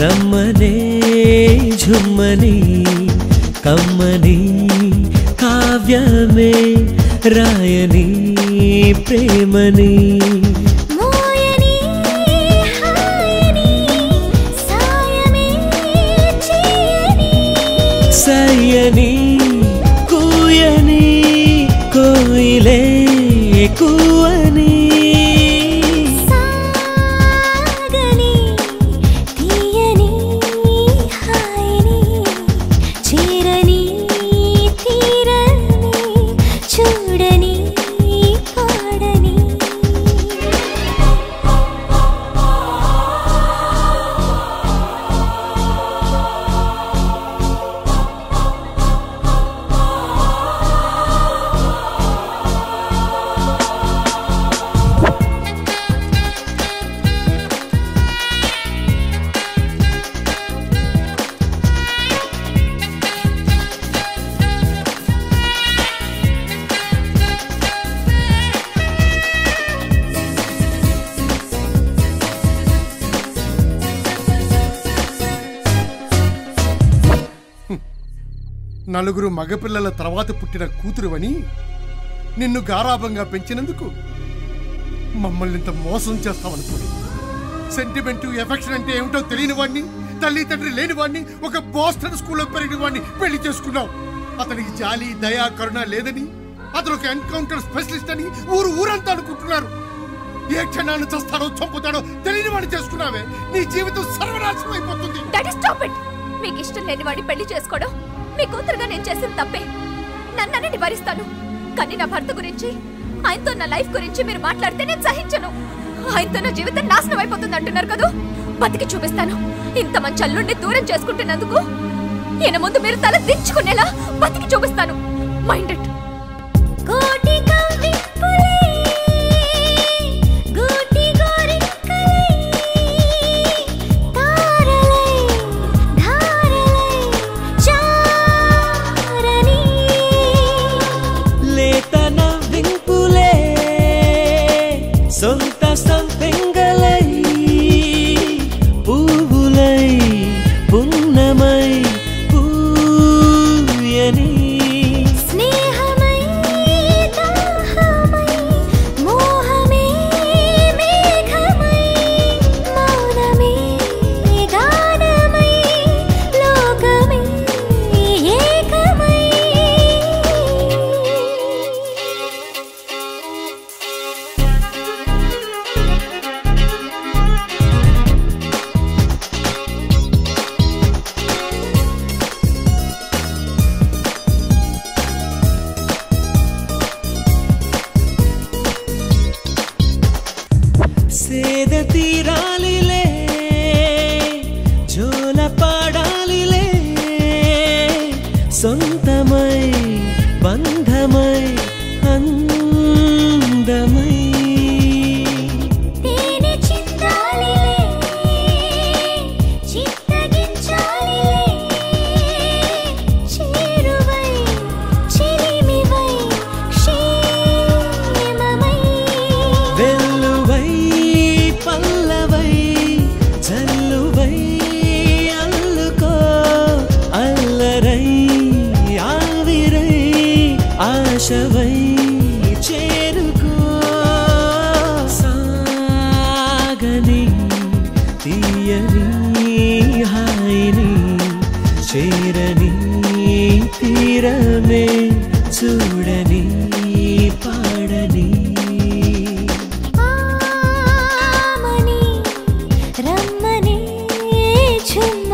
రమ్మనే ఝుమ్మని కమ్మని కావ్యమే రాయని ప్రేమని మోయని హాయని సాయమే చేయని సయ్యని కూయని కోయిలే కూవని నలుగురు మగపిల్లల తర్వాత పుట్టిన కూతురువని నిన్ను గారాభంగా పెంచినందుకు మమ్మల్ని ఇంత మోసం చేస్తావనుకోని సెంటిమెంట్ ఎఫెక్షన్ అంటే ఏమిటో తెలియని వాడిని తల్లి తండ్రి లేని వాడిని ఒక బోస్టన్ స్కూల్లో పెరిగిన వాడిని పెళ్లి చేసుకున్నావు. అతనికి జాలి దయా కరుణ లేదని అతను ఒక ఎన్కౌంటర్ స్పెషలిస్ట్ అని ఊరంతా అనుకుంటున్నారు. ఏ క్షణాన్ని చస్తాడో చంపుతాడో తెలియని వాడిని చేసుకున్నావే నీ జీవితం సర్వనాశనం అయిపోతుంది. మీకు ఇష్టం లేని వాడిని పెళ్లి చేసుకోవడం మీ కూతురుగా నేను చేసిన తప్పే. నన్ను నివారిస్తాను, కానీ నా భర్త గురించి ఆయనతో నా లైఫ్ గురించి మీరు మాట్లాడితే నేను సహించను. ఆయనతో నా జీవితం నాశనం అయిపోతుంది అంటున్నారు కదా, బతికి చూపిస్తాను. ఇంత మంచి అల్లుడిని దూరం చేసుకుంటున్నందుకు ఈయన ముందు మీరు తల దించుకునేలా బతికి చూపిస్తాను. మైండెడ్ సొంత సంపెంగలై పువ్వులై పున్నమై పూయని స్నేహమై దాహమై మోహమే మేఘమై మౌనమే గానమై లోకమే ఏకమై సేద తీరాలిలే జోల పాడాలిలే సొంతమై బంధమై అందమై తేనె చిందాలిలే చిత్తగించాలిలే చేరువై చిలిమివై క్షేమమై వెల్లువై పల్లవై జల్లువై అల్లుకో అల్లరై ఆవిరై ఆశవై చేరుకో సాగని తీయని హాయిని చేరని తీరమే చూడని పాడని చిన్న